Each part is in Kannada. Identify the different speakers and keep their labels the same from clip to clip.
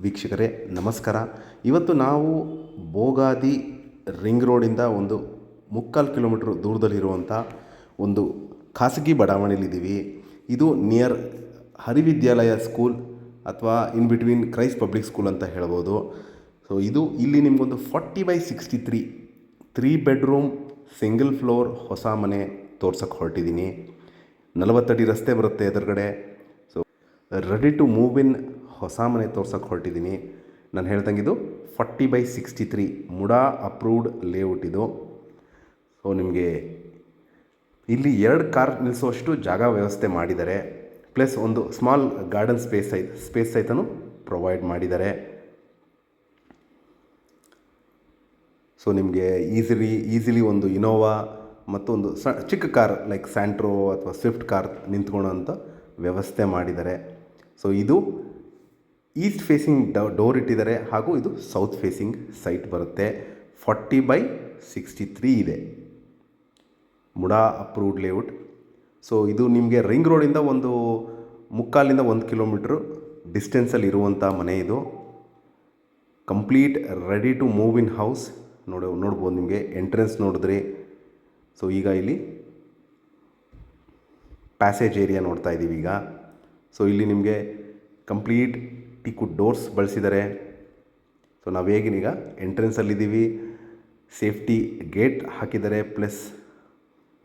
Speaker 1: ವೀಕ್ಷಕರೇ ನಮಸ್ಕಾರ. ಇವತ್ತು ನಾವು ಬೋಗಾದಿ ರಿಂಗ್ ರೋಡಿಂದ ಒಂದು 3/4 ಕಿಲೋಮೀಟ್ರ್ ದೂರದಲ್ಲಿರುವಂಥ ಒಂದು ಖಾಸಗಿ ಬಡಾವಣೆಯಲ್ಲಿದ್ದೀವಿ. ಇದು ನಿಯರ್ ಹರಿವಿದ್ಯಾಲಯ ಸ್ಕೂಲ್ ಅಥವಾ in between Christ public school ಅಂತ ಹೇಳ್ಬೋದು. ಸೊ ಇಲ್ಲಿ ನಿಮಗೊಂದು 40/63 3 ಬೆಡ್ರೂಮ್ ಸಿಂಗಲ್ ಫ್ಲೋರ್ ಹೊಸ ಮನೆ ತೋರ್ಸೋಕ್ಕೆ ಹೊರಟಿದ್ದೀನಿ. 40 ಅಡಿ ರಸ್ತೆ ಬರುತ್ತೆ ಎದುರುಗಡೆ. So ready to move in ಹೊಸ ಮನೆ ತೋರ್ಸೋಕ್ಕೆ ಹೊರಟಿದ್ದೀನಿ. ನಾನು ಹೇಳ್ದಂಗೆ ಇದು 40/63 ಮುಡಾ ಅಪ್ರೂವ್ಡ್ ಲೇಔಟ್ ಇದು. ಸೊ ನಿಮಗೆ ಇಲ್ಲಿ 2 ಕಾರ್ ನಿಲ್ಲಿಸುವಷ್ಟು ಜಾಗ ವ್ಯವಸ್ಥೆ ಮಾಡಿದ್ದಾರೆ. ಪ್ಲಸ್ ಒಂದು ಸ್ಮಾಲ್ ಗಾರ್ಡನ್ ಸ್ಪೇಸ್ ಸಹಿತನೂ ಪ್ರೊವೈಡ್ ಮಾಡಿದ್ದಾರೆ. ಸೊ ನಿಮಗೆ ಈಸಿಲಿ ಒಂದು ಇನೋವಾ ಮತ್ತು ಒಂದು ಚಿಕ್ಕ ಕಾರ್ ಲೈಕ್ ಸ್ಯಾಂಟ್ರೋ ಅಥವಾ ಸ್ವಿಫ್ಟ್ ಕಾರ್ ನಿಂತ್ಕೊಳ್ಳೋಂಥ ವ್ಯವಸ್ಥೆ ಮಾಡಿದ್ದಾರೆ. ಸೊ ಇದು ಈಸ್ಟ್ ಫೇಸಿಂಗ್ ಡೋರ್ ಇಟ್ಟಿದ್ದಾರೆ ಹಾಗೂ ಇದು ಸೌತ್ ಫೇಸಿಂಗ್ ಸೈಟ್ ಬರುತ್ತೆ. 40/63 ಇದೆ, ಮುಡಾ ಅಪ್ರೂವ್ಡ್ ಲೇಔಟ್. ಸೊ ಇದು ನಿಮಗೆ ರಿಂಗ್ ರೋಡಿಂದ ಒಂದು 1/4 ಕಿಲೋಮೀಟ್ರ್ ಡಿಸ್ಟೆನ್ಸಲ್ಲಿ ಇರುವಂಥ ಮನೆ ಇದು. Complete ready to move in house. ನೋಡ್ಬೋದು ನಿಮಗೆ ಎಂಟ್ರೆನ್ಸ್ ನೋಡಿದ್ರಿ. ಸೊ ಈಗ ಇಲ್ಲಿ ಪ್ಯಾಸೇಜ್ ಏರಿಯಾ ನೋಡ್ತಾ ಇದ್ದೀವಿ ಈಗ. ಸೊ ಇಲ್ಲಿ ನಿಮಗೆ ಕಂಪ್ಲೀಟ್ ಟೀಕುಡ್ ಡೋರ್ಸ್ ಬಳಸಿದ್ದಾರೆ. ಸೊ ನಾವು ಹೇಗಿನೀಗ ಎಂಟ್ರೆನ್ಸಲ್ಲಿದ್ದೀವಿ, ಸೇಫ್ಟಿ ಗೇಟ್ ಹಾಕಿದ್ದಾರೆ ಪ್ಲಸ್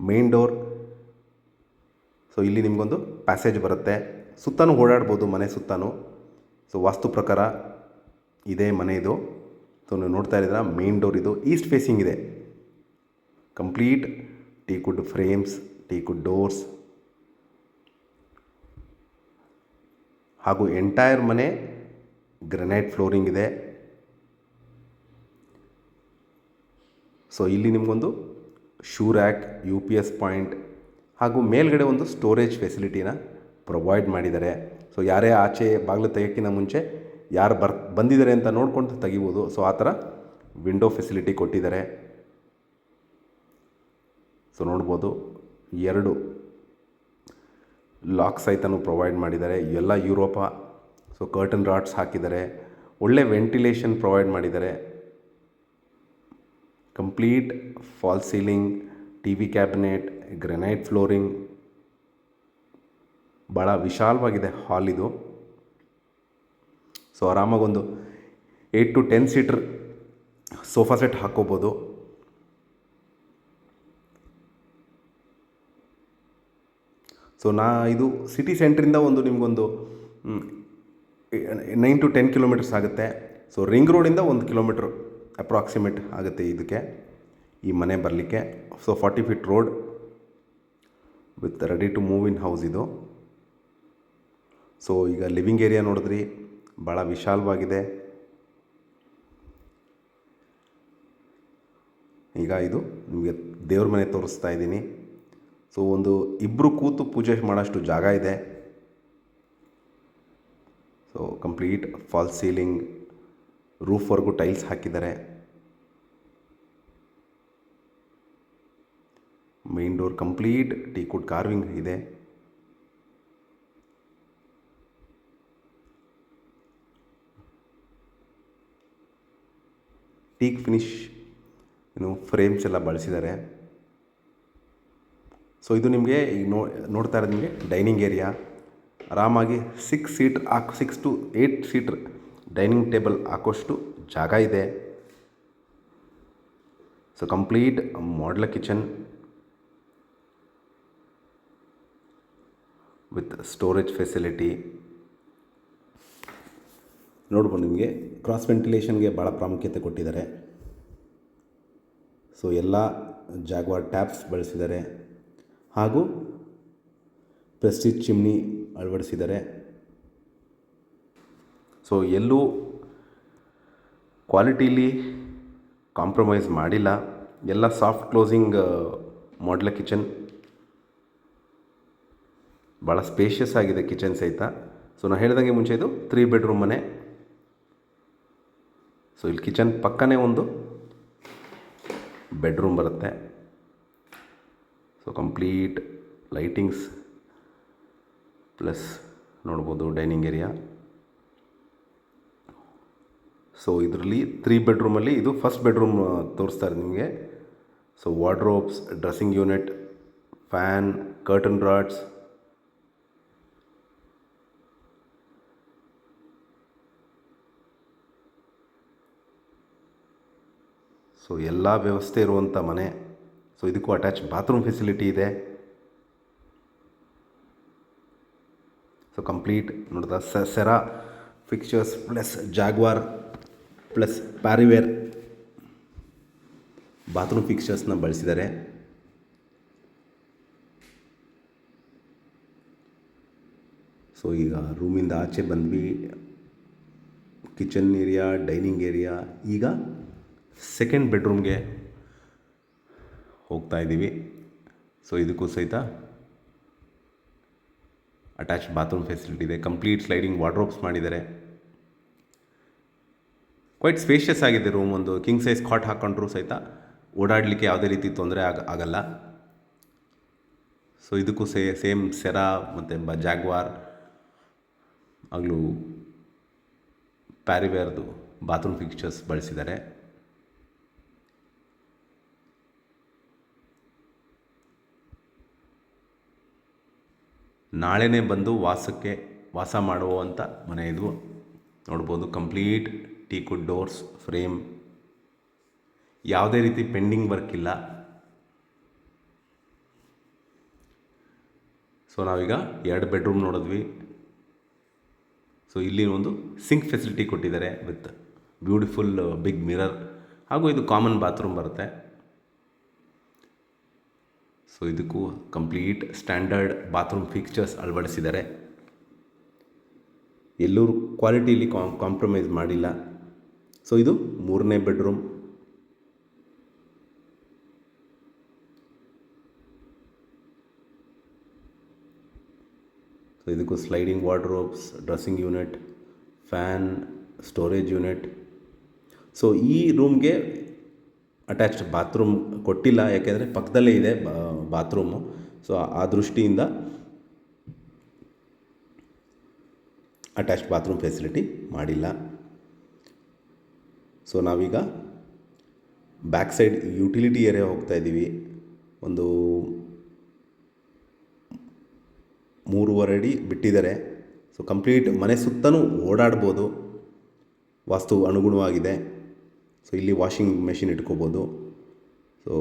Speaker 1: ಮೇನ್ ಡೋರ್. ಸೊ ಇಲ್ಲಿ ನಿಮಗೊಂದು ಪ್ಯಾಸೇಜ್ ಬರುತ್ತೆ. ಸುತ್ತಲೂ ಓಡಾಡ್ಬೋದು ಮನೆ ಸುತ್ತಲೂ. ಸೊ ವಾಸ್ತು ಪ್ರಕಾರ ಇದೇ ಮನೆ ಇದು. ಸೊ ನೀವು ನೋಡ್ತಾ ಇದ್ದೀರಾ ಮೇನ್ ಡೋರ್ ಇದು ಈಸ್ಟ್ ಫೇಸಿಂಗ್ ಇದೆ. ಕಂಪ್ಲೀಟ್ ಟೀಕುಡ್ ಫ್ರೇಮ್ಸ್, ಟೀಕುಡ್ ಡೋರ್ಸ್ ಹಾಗೂ ಎಂಟೈರ್ ಮನೆ ಗ್ರನೈಟ್ ಫ್ಲೋರಿಂಗ್ ಇದೆ. ಸೊ ಇಲ್ಲಿ ನಿಮಗೊಂದು ಶೂ ರ್ಯಾಕ್, UPS ಪಾಯಿಂಟ್ ಹಾಗೂ ಮೇಲ್ಗಡೆ ಒಂದು ಸ್ಟೋರೇಜ್ ಫೆಸಿಲಿಟಿನ ಪ್ರೊವೈಡ್ ಮಾಡಿದ್ದಾರೆ. ಸೊ ಯಾರೇ ಆಚೆ ಬಾಗಿಲು ತೆಗೆಯೋಕ್ಕಿಂತ ಮುಂಚೆ ಯಾರು ಬಂದಿದ್ದಾರೆ ಅಂತ ನೋಡ್ಕೊಂಡು ತೆಗಿಬೋದು. ಸೊ ಆ ಥರ ವಿಂಡೋ ಫೆಸಿಲಿಟಿ ಕೊಟ್ಟಿದ್ದಾರೆ. ಸೊ ನೋಡ್ಬೋದು 2 ಲಾಕ್ ಸಹಿತನೂ ಪ್ರೊವೈಡ್ ಮಾಡಿದ್ದಾರೆ. ಎಲ್ಲ ಯುರೋಪಾ. ಸೊ ಕರ್ಟನ್ ರಾಡ್ಸ್ ಹಾಕಿದ್ದಾರೆ. ಒಳ್ಳೆ ವೆಂಟಿಲೇಷನ್ ಪ್ರೊವೈಡ್ ಮಾಡಿದ್ದಾರೆ. Complete false ceiling, TV cabinet, granite flooring. ಭಾಳ ವಿಶಾಲವಾಗಿದೆ ಹಾಲ್ ಇದು. ಸೊ ಆರಾಮಾಗಿ ಒಂದು 8 to 10 ಸೀಟರ್ ಸೋಫಾ ಸೆಟ್ ಹಾಕ್ಕೋಬೋದು. ಸೊ ಇದು ಸಿಟಿ ಸೆಂಟ್ರಿಂದ ನಿಮಗೊಂದು 9 to 10 ಕಿಲೋಮೀಟರ್ಸ್ ಆಗುತ್ತೆ. ಸೊ ರಿಂಗ್ ರೋಡಿಂದ 1 ಕಿಲೋಮೀಟ್ರ್ ಅಪ್ರಾಕ್ಸಿಮೇಟ್ ಆಗುತ್ತೆ ಇದಕ್ಕೆ, ಈ ಮನೆ ಬರಲಿಕ್ಕೆ. So 40 feet road with ready to move in house ಇದು. ಸೊ ಈಗ ಲಿವಿಂಗ್ ಏರಿಯಾ ನೋಡಿದ್ರಿ, ಭಾಳ ವಿಶಾಲವಾಗಿದೆ. ಈಗ ಇದು ನಿಮಗೆ ದೇವ್ರ ಮನೆ ತೋರಿಸ್ತಾ ಇದ್ದೀನಿ. ಸೊ ಒಂದು 2 ಕೂತು ಪೂಜೆ ಮಾಡೋಷ್ಟು ಜಾಗ ಇದೆ. ಸೊ ಕಂಪ್ಲೀಟ್ ಫಾಲ್ ಸೀಲಿಂಗ್, ರೂಫ್ವರೆಗೂ ಟೈಲ್ಸ್ ಹಾಕಿದ್ದಾರೆ. Main door complete teakwood carving ಇದೆ. ಟೀಕ್ ಫಿನಿಶ್ ಫ್ರೇಮ್ಸ್ ಎಲ್ಲ ಬಳಸಿದ್ದಾರೆ. ಸೊ ಇದು ನಿಮಗೆ ಈಗ ನೋಡ್ತಾ ಇರೋದು ನಿಮಗೆ ಡೈನಿಂಗ್ ಏರಿಯಾ. ಆರಾಮಾಗಿ 6 to 8 ಸೀಟ್ರ್ ಡೈನಿಂಗ್ ಟೇಬಲ್ ಹಾಕೋಷ್ಟು ಜಾಗ ಇದೆ. So complete modular kitchen with storage facility. ನೋಡ್ಬೋದು ನಿಮಗೆ ಕ್ರಾಸ್ ವೆಂಟಿಲೇಷನ್ಗೆ ಭಾಳ ಪ್ರಾಮುಖ್ಯತೆ ಕೊಟ್ಟಿದ್ದಾರೆ. ಸೊ ಎಲ್ಲ ಜಾಗ್ವಾರ್ ಟ್ಯಾಪ್ಸ್ ಬಳಸಿದ್ದಾರೆ ಹಾಗೂ ಪ್ರೆಸ್ಟೀಜ್ ಚಿಮ್ನಿ ಅಳವಡಿಸಿದ್ದಾರೆ. ಸೊ ಎಲ್ಲೂ ಕ್ವಾಲಿಟೀಲಿ ಕಾಂಪ್ರಮೈಸ್ ಮಾಡಿಲ್ಲ. ಎಲ್ಲ ಸಾಫ್ಟ್ ಕ್ಲೋಸಿಂಗ್ ಮಾಡ್ಯುಲರ್ ಕಿಚನ್. ಭಾಳ ಸ್ಪೇಷಿಯಸ್ ಆಗಿದೆ ಕಿಚನ್ ಸಹಿತ. ಸೊ ನಾನು ಹೇಳ್ದಂಗೆ ಮುಂಚೆ ಇದು 3 ಬೆಡ್ರೂಮ್ ಮನೆ. ಸೊ ಇಲ್ಲಿ ಕಿಚನ್ ಪಕ್ಕನೇ ಒಂದು ಬೆಡ್ರೂಮ್ ಬರುತ್ತೆ. ಸೊ ಕಂಪ್ಲೀಟ್ ಲೈಟಿಂಗ್ಸ್ ಪ್ಲಸ್ ನೋಡ್ಬೋದು ಡೈನಿಂಗ್ ಏರಿಯಾ. ಸೊ ಇದರಲ್ಲಿ 3 ಬೆಡ್ರೂಮಲ್ಲಿ ಇದು ಫಸ್ಟ್ ಬೆಡ್ರೂಮ್ ತೋರಿಸ್ತಾರೆ ನಿಮಗೆ. So wardrobes, dressing unit, fan, curtain rods, so ಎಲ್ಲ ವ್ಯವಸ್ಥೆ ಇರುವಂಥ ಮನೆ. ಸೊ ಇದಕ್ಕೂ ಅಟ್ಯಾಚ್ ಬಾತ್ರೂಮ್ ಫೆಸಿಲಿಟಿ ಇದೆ. ಸೊ ಕಂಪ್ಲೀಟ್ ನೋಡಿದ Cera fixtures plus Jaquar plus Parryware bathroom ಫಿಕ್ಚರ್ಸ್ನ ಬಳಸಿದ್ದಾರೆ. ಸೊ ಈಗ ರೂಮಿಂದ ಆಚೆ ಬಂದ್ವಿ. Kitchen area, dining area. ಈಗ ಸೆಕೆಂಡ್ ಬೆಡ್ರೂಮ್ಗೆ ಹೋಗ್ತಾ ಇದ್ದೀವಿ. ಸೊ ಇದಕ್ಕೂ ಸಹಿತ ಅಟ್ಯಾಚ್ ಬಾತ್ರೂಮ್ ಫೆಸಿಲಿಟಿ ಇದೆ. ಕಂಪ್ಲೀಟ್ ಸ್ಲೈಡಿಂಗ್ ವಾರ್ಡ್ರೋಬ್ಸ್ ಮಾಡಿದ್ದಾರೆ. ಕ್ವೈಟ್ ಸ್ಪೇಷಿಯಸ್ ಆಗಿದೆ ರೂಮ್. ಒಂದು ಕಿಂಗ್ ಸೈಜ್ ಕಾಟ್ ಹಾಕ್ಕೊಂಡ್ರೂ ಸಹಿತ ಓಡಾಡಲಿಕ್ಕೆ ಯಾವುದೇ ರೀತಿ ತೊಂದರೆ ಆಗಲ್ಲ. ಸೊ ಇದಕ್ಕೂ ಸೇಮ್ ಸೆರಾ ಮತ್ತು ಜಾಗ್ವಾರ್ ಆಗಲೂ ಪ್ಯಾರಿವೇರ್ದು ಬಾತ್ರೂಮ್ ಫಿಕ್ಚರ್ಸ್ ಬಳಸಿದ್ದಾರೆ. ನಾಳೆನೇ ಬಂದು ವಾಸ ಮಾಡುವಂಥ ಮನೆ ಇದು. ನೋಡ್ಬೋದು ಕಂಪ್ಲೀಟ್ ಟೀಕುಡ್ ಡೋರ್ಸ್, ಫ್ರೇಮ್, ಯಾವುದೇ ರೀತಿ ಪೆಂಡಿಂಗ್ ವರ್ಕ್ ಇಲ್ಲ. ಸೊ ನಾವೀಗ 2 ಬೆಡ್ರೂಮ್ ನೋಡಿದ್ವಿ. ಸೊ ಇಲ್ಲಿ ಒಂದು ಸಿಂಕ್ ಫೆಸಿಲಿಟಿ ಕೊಟ್ಟಿದ್ದಾರೆ ವಿತ್ ಬ್ಯೂಟಿಫುಲ್ ಬಿಗ್ ಮಿರರ್, ಹಾಗೂ ಇದು ಕಾಮನ್ ಬಾತ್ರೂಮ್ ಬರುತ್ತೆ. ಸೊ ಇದಕ್ಕೂ ಕಂಪ್ಲೀಟ್ ಸ್ಟ್ಯಾಂಡರ್ಡ್ ಬಾತ್ರೂಮ್ ಫಿಕ್ಚರ್ಸ್ ಅಳವಡಿಸಿದ್ದಾರೆ. ಎಲ್ಲರೂ ಕ್ವಾಲಿಟಿಯಲ್ಲಿ ಕಾಂಪ್ರಮೈಸ್ ಮಾಡಿಲ್ಲ. ಸೊ ಇದು 3ನೇ ಬೆಡ್ರೂಮ್. ಸೊ ಇದಕ್ಕೂ sliding wardrobes, dressing unit, fan, storage unit. So ಈ ರೂಮ್ಗೆ ಅಟ್ಯಾಚ್ಡ್ ಬಾತ್ರೂಮ್ ಕೊಟ್ಟಿಲ್ಲ, ಯಾಕೆಂದರೆ ಪಕ್ಕದಲ್ಲೇ ಇದೆ ಬಾತ್ರೂಮು. ಸೊ ಆ ದೃಷ್ಟಿಯಿಂದ ಅಟ್ಯಾಚ್ಡ್ ಬಾತ್ರೂಮ್ ಫೆಸಿಲಿಟಿ ಮಾಡಿಲ್ಲ. ಸೊ ನಾವೀಗ ಬ್ಯಾಕ್ ಸೈಡ್ ಯುಟಿಲಿಟಿ ಏರಿಯಾ ಹೋಗ್ತಾ ಇದ್ದೀವಿ. ಒಂದು 3.5 ಅಡಿ ಬಿಟ್ಟಿದ್ದಾರೆ. ಸೊ ಕಂಪ್ಲೀಟ್ ಮನೆ ಸುತ್ತಲೂ ಓಡಾಡ್ಬೋದು, ವಾಸ್ತು ಅನುಗುಣವಾಗಿದೆ. ಸೊ ಇಲ್ಲಿ ವಾಷಿಂಗ್ ಮೆಷಿನ್ ಇಟ್ಕೋಬೋದು. ಸೊ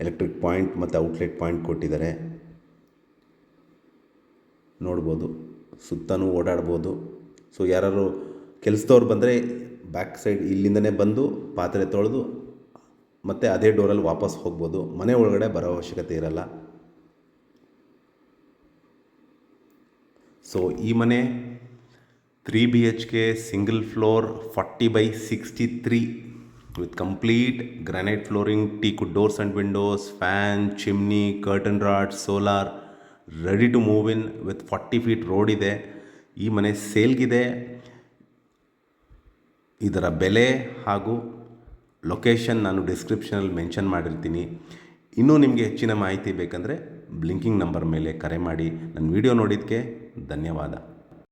Speaker 1: ಎಲೆಕ್ಟ್ರಿಕ್ ಪಾಯಿಂಟ್ ಮತ್ತು ಔಟ್ಲೆಟ್ ಪಾಯಿಂಟ್ ಕೊಟ್ಟಿದ್ದಾರೆ. ನೋಡ್ಬೋದು, ಸುತ್ತಲೂ ಓಡಾಡ್ಬೋದು. ಸೊ ಯಾರು ಕೆಲಸದವ್ರು ಬಂದರೆ ಬ್ಯಾಕ್ ಸೈಡ್ ಇಲ್ಲಿಂದನೇ ಬಂದು ಪಾತ್ರೆ ತೊಳೆದು ಮತ್ತು ಅದೇ ಡೋರಲ್ಲಿ ವಾಪಸ್ ಹೋಗ್ಬೋದು. ಮನೆ ಒಳಗಡೆ ಬರೋ ಅವಶ್ಯಕತೆ ಇರಲ್ಲ. ಸೊ ಈ ಮನೆ 3 BHK single floor 40/63 with complete granite flooring, teakwood doors and windows, fan, chimney, curtain rods, solar, ready to move in with 40 feet road ಇದೆ. ಈ ಮನೆ ಸೇಲ್ಗಿದೆ. ಇದರ ಬೆಲೆ ಹಾಗೂ ಲೊಕೇಶನ್ ನಾನು ಡಿಸ್ಕ್ರಿಪ್ಷನಲ್ಲಿ ಮೆನ್ಷನ್ ಮಾಡಿರ್ತೀನಿ. ಇನ್ನೂ ನಿಮಗೆ ಹೆಚ್ಚಿನ ಮಾಹಿತಿ ಬೇಕಂದರೆ ಬ್ಲಿಂಕಿಂಗ್ ನಂಬರ್ ಮೇಲೆ ಕರೆ ಮಾಡಿ. ನನ್ನ ವಿಡಿಯೋ ನೋಡಿದ್ದಕ್ಕೆ ಧನ್ಯವಾದ.